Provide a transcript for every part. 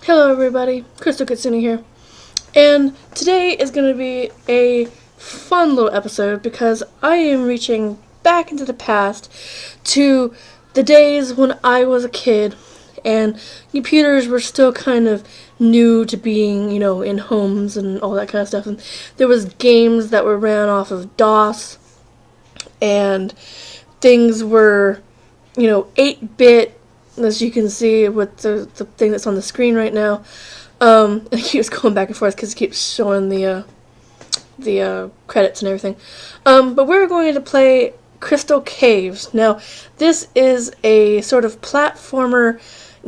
Hello everybody, Crystal Kitsune here, and today is going to be a fun little episode because I am reaching back into the past to the days when I was a kid and computers were still kind of new to being, in homes and all that kind of stuff, and there was games that were ran off of DOS, and things were, 8-bit, as you can see with the thing that's on the screen right now. It keeps going back and forth because it keeps showing the credits and everything. But we're going to play Crystal Caves. Now, this is a sort of platformer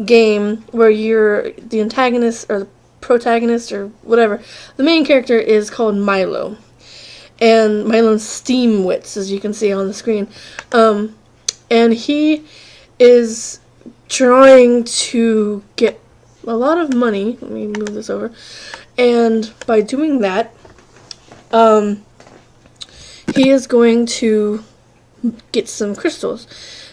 game where you're the antagonist or the protagonist or whatever. The main character is called Milo. And Milo's Steam Wits, as you can see on the screen. And he is trying to get a lot of money. Let me move this over. And by doing that, he is going to get some crystals.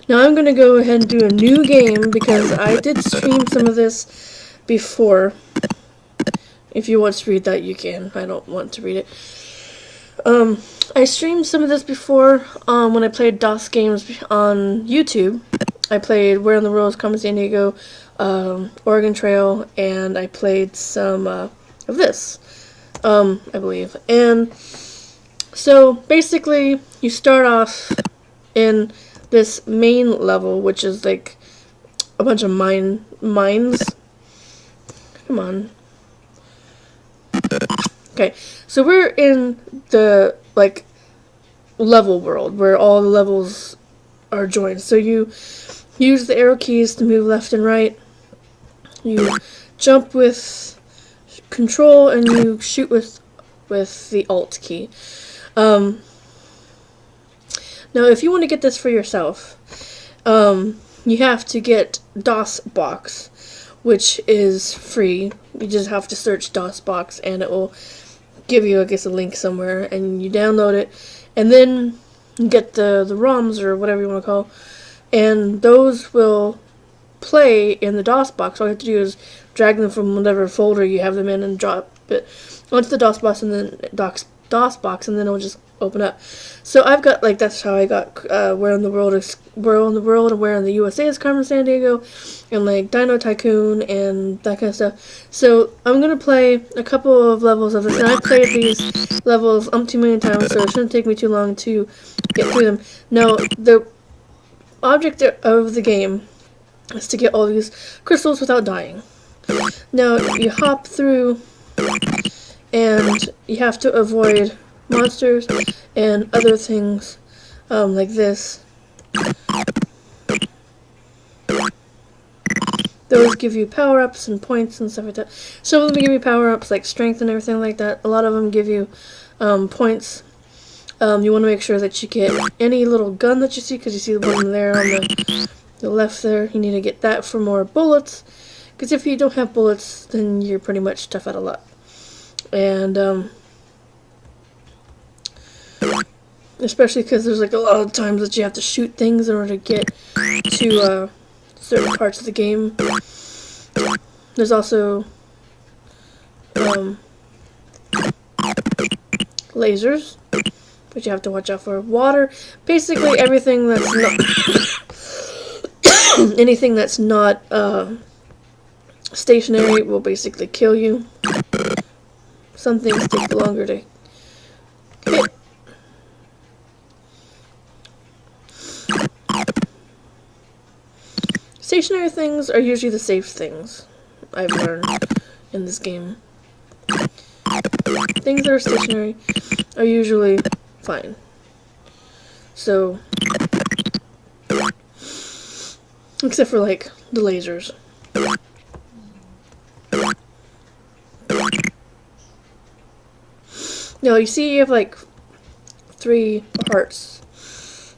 Now I'm going to go ahead and do a new game because I did stream some of this before. If you want to read that, you can. I don't want to read it. I streamed some of this before when I played DOS games on YouTube. I played Where in the World is Carmen Sandiego, Oregon Trail, and I played some of this, I believe. And so basically, you start off in this main level, which is like a bunch of mines. Come on. Okay, so we're in the level world where all the levels are joined. So you use the arrow keys to move left and right. You jump with control and you shoot with the alt key. Now, if you want to get this for yourself, you have to get DOS Box, which is free. You just have to search DOS Box and it will give you, I guess, a link somewhere, and you download it, and then you get the ROMs or whatever you want to call, and those will play in the DOS box. All you have to do is drag them from whatever folder you have them in and drop it onto the DOS box, and then DOS box, and then it'll just open up. So I've got that's how I got Where in the World and Where in the USA is Carmen Sandiego, and Dino Tycoon and that kind of stuff. So I'm gonna play a couple of levels of this, and I've played these levels umpteen million times, so it shouldn't take me too long to get through them. Now, the object of the game is to get all these crystals without dying. Now, you hop through, and you have to avoid monsters and other things like this. Those give you power-ups and points and stuff like that. Some of them give you power-ups like strength and everything like that. A lot of them give you points. You want to make sure that you get any little gun that you see, because you see the one there on the left there. You need to get that for more bullets, because if you don't have bullets, then you're pretty much tough out of luck. And especially because there's a lot of times that you have to shoot things in order to get to certain parts of the game. There's also lasers, which you have to watch out for. Water, basically everything that's not anything that's not stationary will basically kill you. Some things take longer to hit. Stationary things are usually the safe things, I've learned in this game. Things that are stationary are usually fine. So, except for the lasers. Now, you see you have 3 hearts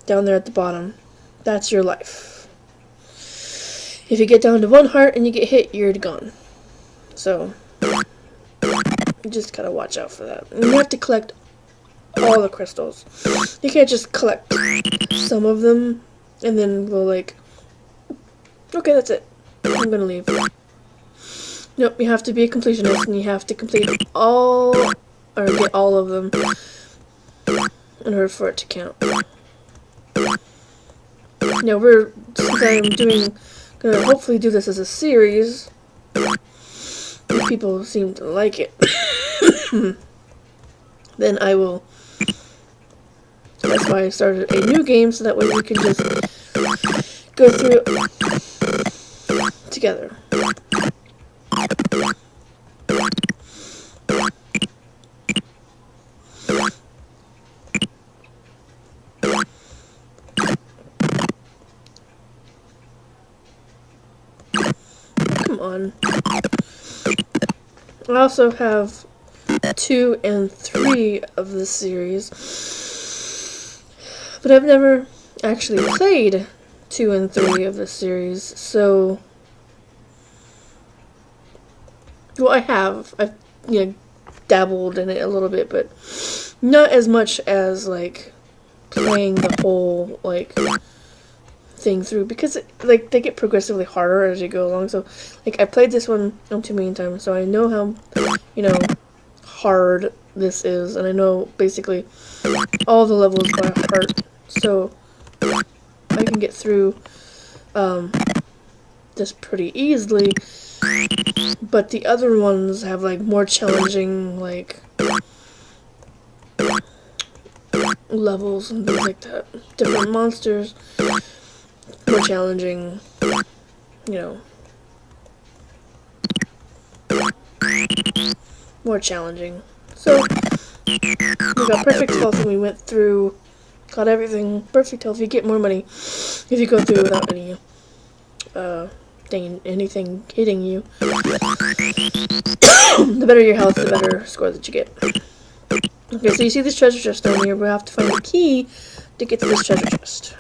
down there at the bottom. That's your life. If you get down to 1 heart and you get hit, you're gone. So, you just gotta watch out for that. And you have to collect all the crystals. You can't just collect some of them and then go okay, that's it. I'm gonna leave. Nope, you have to be a completionist, and you have to complete all, or get all of them, in order for it to count. Now, since I'm gonna hopefully do this as a series, if people seem to like it, then I will, that's why I started a new game, so that way we can just go through it together. Come on. I also have 2 and 3 of this series, but I've never actually played 2 and 3 of this series, so, well, I've, you know, dabbled in it a little bit, but not as much as, like, playing the whole, like, thing through, because like they get progressively harder as you go along. So like I played this one 2 million times, so I know how, you know, hard this is, and I know basically all the levels by heart, so I can get through this pretty easily. But the other ones have like more challenging like levels and things like that, different monsters, more challenging, you know, more challenging. So, we got perfect health and we went through, got everything, perfect health. You get more money if you go through without any, anything hitting you. The better your health, the better score that you get. Okay, so you see this treasure chest down here. We have to find the key to get to this treasure chest.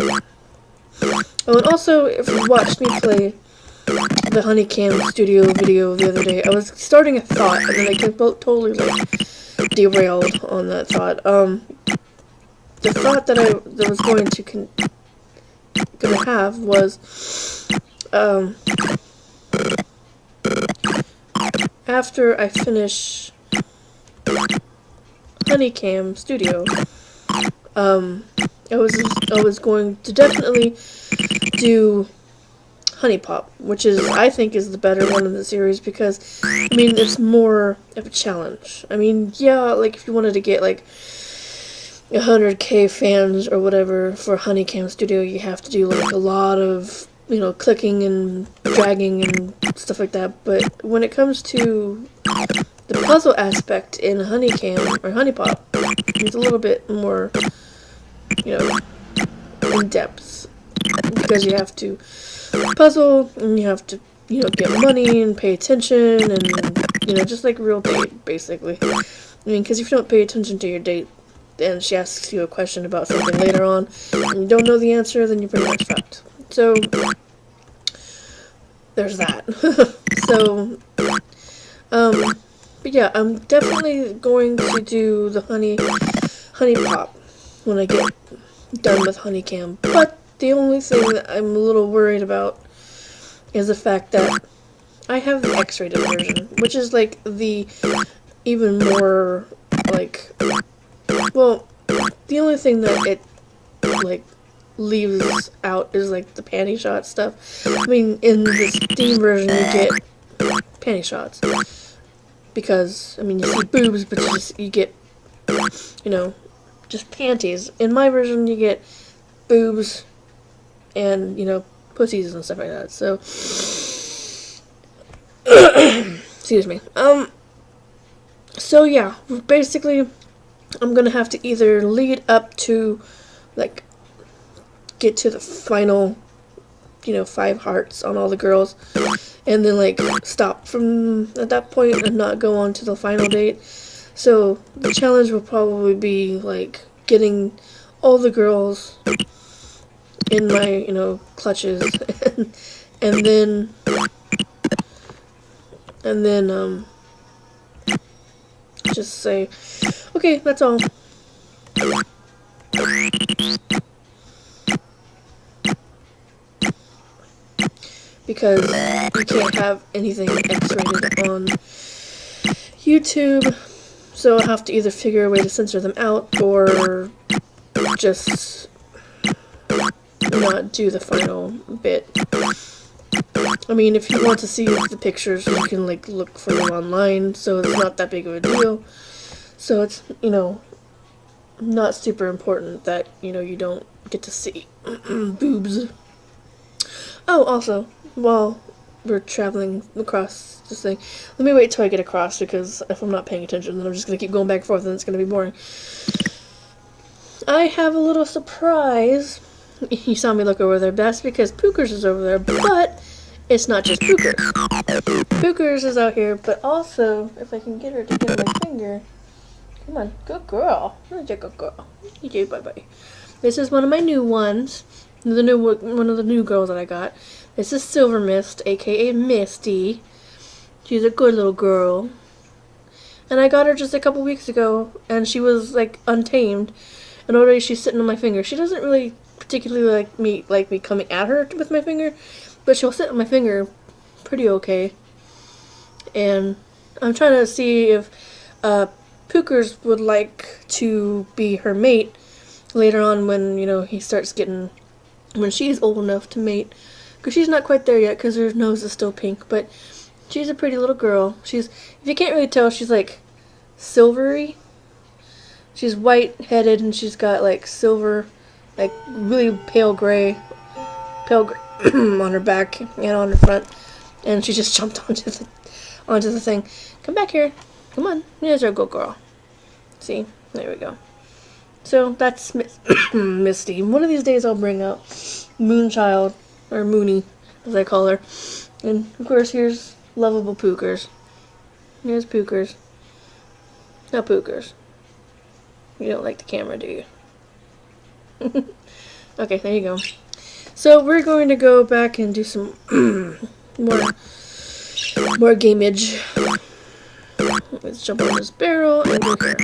Oh, and also, if you watched me play the Honeycam Studio video the other day, I was starting a thought, and then I totally, like, derailed on that thought. The thought that I was going to have was, after I finish Honeycam Studio, I was going to definitely do Honey Pop, which is, I think, is the better one in the series, because, I mean, it's more of a challenge. I mean, yeah, like, if you wanted to get, like, 100k fans or whatever for Honeycam Studio, you have to do, like, a lot of, you know, clicking and dragging and stuff like that, but when it comes to the puzzle aspect in Honeycam, or Honey Pop, it's a little bit more, you know, in depth, because you have to puzzle, and you have to, you know, get money and pay attention, and, you know, just like real date, basically. I mean, because if you don't pay attention to your date, and she asks you a question about something later on, and you don't know the answer, then you're pretty much fucked. So, there's that. So, but yeah, I'm definitely going to do the Honey Pop when I get done with Honeycam. But the only thing that I'm a little worried about is the fact that I have the X-rated version, which is like the even more like, well, the only thing that it like leaves out is like the panty shot stuff. I mean, in the Steam version you get panty shots, because I mean you see boobs, but you get, you know, just panties. In my version you get boobs and, you know, pussies and stuff like that. So excuse me. So yeah, basically I'm gonna have to either lead up to, like, get to the final, you know, 5 hearts on all the girls, and then, like, stop from at that point and not go on to the final date. So the challenge will probably be, like, getting all the girls in my, you know, clutches, and then just say, okay, that's all. because you can't have anything X-rated on YouTube. So I'll have to either figure a way to censor them out or just not do the final bit. I mean, if you want to see the pictures, you can like look for them online, so it's not that big of a deal. So it's, not super important that, you don't get to see boobs. Oh, also, while we're traveling across this thing, let me wait till I get across, because if I'm not paying attention, then I'm just going to keep going back and forth, and it's going to be boring. I have a little surprise. You saw me look over there. That's because Pookers is over there, but it's not just Pookers. Pookers is out here, but also, if I can get her to get my finger. Come on, good girl. You're a good girl. You do, bye-bye. This is one of my new ones. One of the new girls that I got. This is Silver Mist, aka Misty. She's a good little girl. And I got her just a couple weeks ago, and she was, like, untamed. And already she's sitting on my finger. She doesn't really particularly like me coming at her with my finger, but she'll sit on my finger pretty okay. And I'm trying to see if Pookers would like to be her mate later on when, he starts getting, when she's old enough to mate. Because she's not quite there yet because her nose is still pink, but she's a pretty little girl. If you can't really tell, she's like silvery. She's white-headed and she's got like silver, like really pale gray on her back and on her front. And she just jumped onto the thing. Come back here. Come on. There's our good girl. See? There we go. So that's Misty. One of these days I'll bring out Moonchild, or Mooney, as I call her. And of course here's lovable Pookers. Here's Pookers. Now Pookers. You don't like the camera, do you? Okay, there you go. So we're going to go back and do some more gameage. Let's jump on this barrel and go here.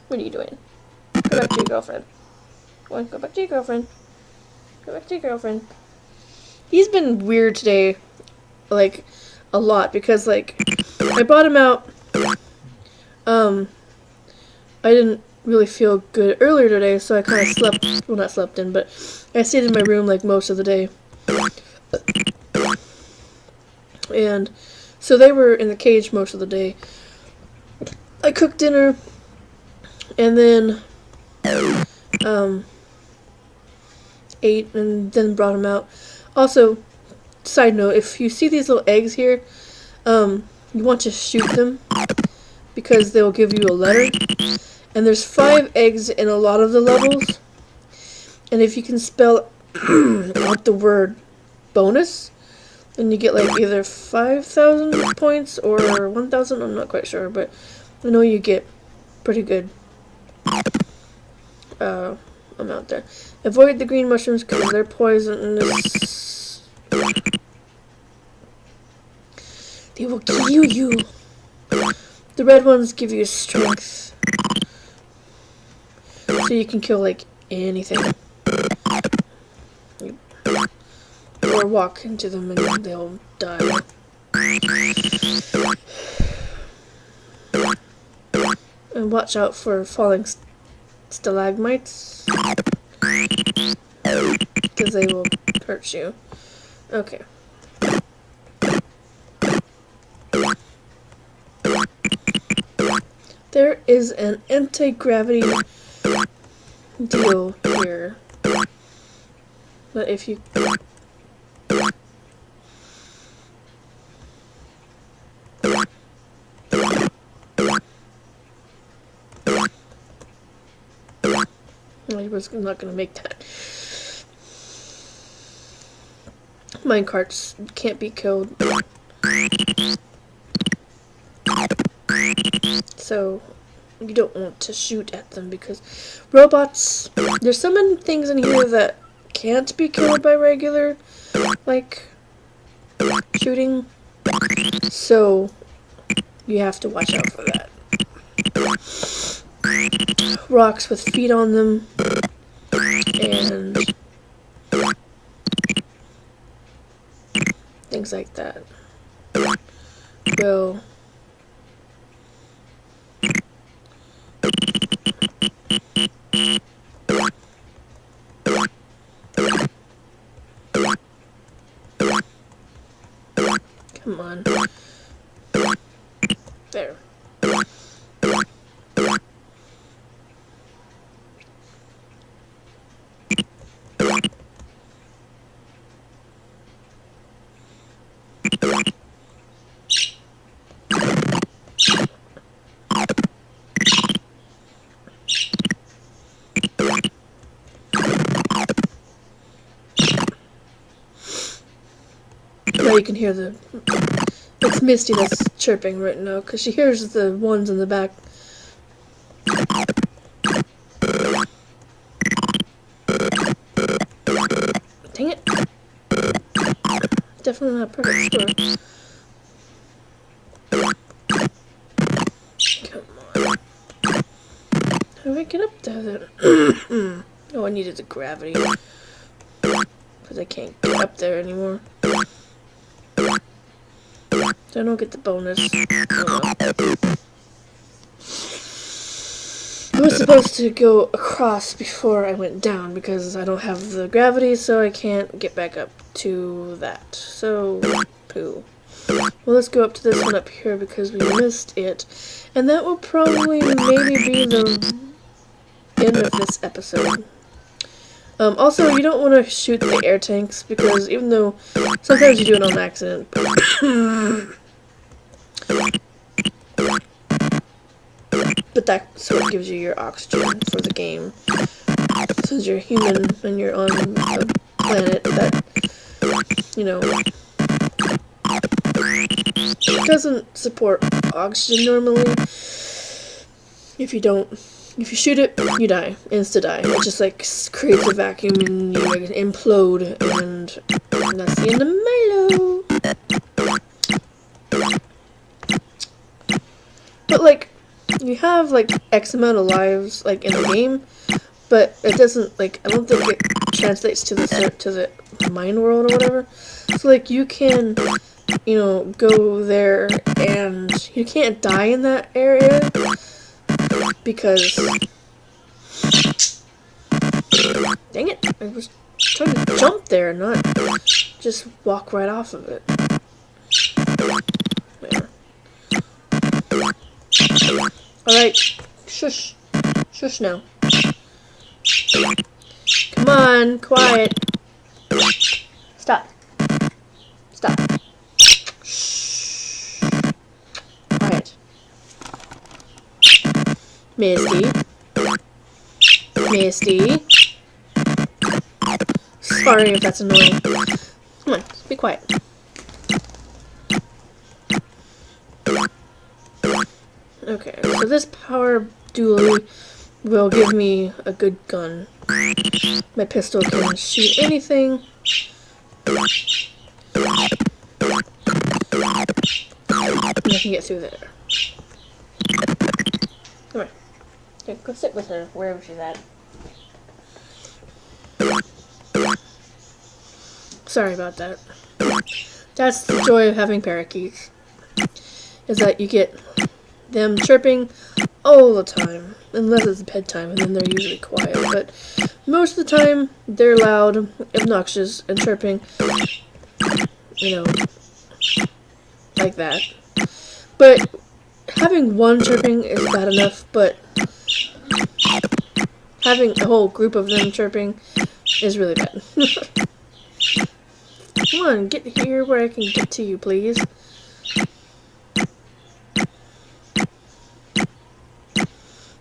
What are you doing? Go back to your girlfriend. Go on, go back to your girlfriend. Go back to your girlfriend. He's been weird today, like, a lot, because, like, I bought him out, I didn't really feel good earlier today, so I kind of slept, well, not slept in, but I stayed in my room, like, most of the day. And so they were in the cage most of the day. I cooked dinner, and then, ate, and then brought them out. Also, side note, if you see these little eggs here, you want to shoot them, because they'll give you a letter. And there's 5 eggs in a lot of the levels. And if you can spell out the word bonus, then you get like either 5,000 points or 1,000, I'm not quite sure, but I know you get pretty good amount there. Avoid the green mushrooms because they're poisonous. They will kill you. The red ones give you strength. So you can kill like anything. Or walk into them and they'll die. And watch out for falling stalagmites. Because they will hurt you. Okay. There is an anti-gravity deal here. But if you... I was not going to make that. Minecarts can't be killed. So, you don't want to shoot at them because robots, there's some things in here that can't be killed by regular, like, shooting. So, you have to watch out for that. Rocks with feet on them, and things like that will come on. There. Now you can hear it's Misty that's chirping right now, because she hears the ones in the back. Dang it. Definitely not a perfect score. Come on. How do I get up there then? Oh, I needed the gravity. Because I can't get up there anymore. So I don't get the bonus. Oh, well. I was supposed to go across before I went down because I don't have the gravity, so I can't get back up to that. So, poo. Well, let's go up to this one up here because we missed it. And that will probably maybe be the end of this episode. Also, you don't want to shoot the air tanks because even though sometimes you do it on accident, but that's what gives you your oxygen for the game. Since you're human and you're on a planet that, you know, doesn't support oxygen normally. If you shoot it, you die. Insta-die. It just like creates a vacuum and you like, implode, and that's the end of Milo. But like, you have like X amount of lives like in the game, but it doesn't like, I don't think it translates to the mine world or whatever. So like you can, you know, go there and you can't die in that area because dang it, I was trying to jump there, not just walk right off of it. There. Alright, shush. Shush now. Come on, quiet. Stop. Stop. Shh. Quiet. Misty. Misty. Sorry if that's annoying. Come on, be quiet. Okay, so this power dually will give me a good gun. My pistol can shoot anything. And I can get through there. Come on. Okay, go sit with her, wherever she's at. Sorry about that. That's the joy of having parakeets. Is that you get them chirping all the time. Unless it's bedtime, and then they're usually quiet. But most of the time, they're loud, obnoxious, and chirping. You know, like that. But having one chirping is bad enough, but having a whole group of them chirping is really bad. Come on, get here where I can get to you, please.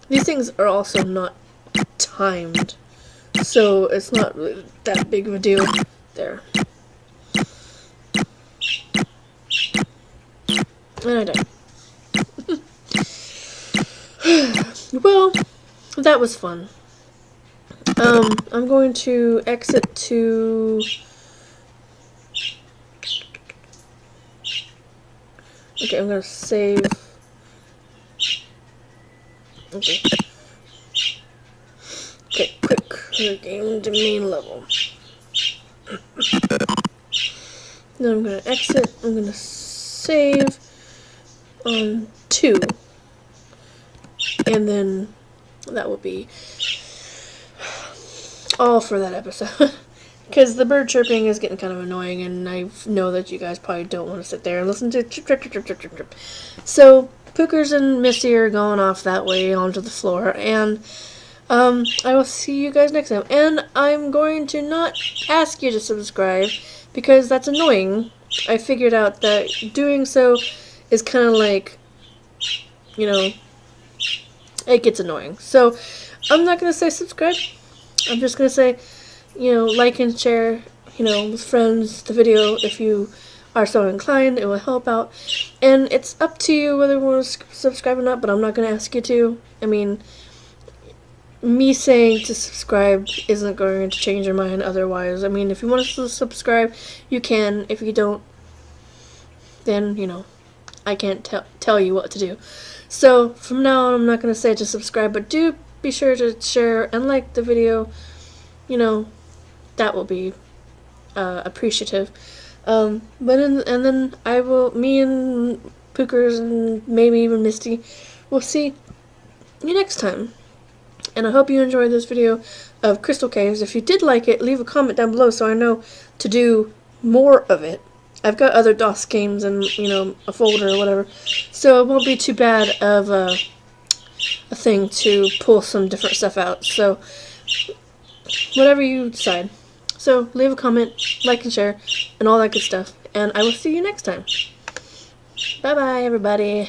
These things are also not timed, so it's not really that big of a deal. There. And I died. Well, that was fun. I'm going to exit to... Okay, I'm gonna save... Okay. Okay, quick game to main level. Then I'm going to exit. I'm going to save on 2. And then that will be all for that episode. Because the bird chirping is getting kind of annoying, and I know that you guys probably don't want to sit there and listen to chirp, chirp, chirp, chirp, chirp, chirp. So, Pookers and Misty are going off that way onto the floor, and I will see you guys next time. And I'm going to not ask you to subscribe, because that's annoying. I figured out that doing so is kind of like, you know, it gets annoying. So, I'm not going to say subscribe. I'm just going to say, you know, like and share, you know, with friends the video if you are so inclined. It will help out. And it's up to you whether you want to subscribe or not, but I'm not going to ask you to. I mean, me saying to subscribe isn't going to change your mind otherwise. I mean, if you want to subscribe, you can. If you don't, then, you know, I can't tell you what to do. So, from now on, I'm not going to say to subscribe, but do be sure to share and like the video. You know, that will be appreciative. And then me and Pookers and maybe even Misty will see you next time. And I hope you enjoyed this video of Crystal Caves. If you did like it, leave a comment down below so I know to do more of it. I've got other DOS games in, you know, a folder or whatever, so it won't be too bad of a thing to pull some different stuff out. So, whatever you decide. So, leave a comment, like and share, and all that good stuff. And I will see you next time. Bye-bye, everybody.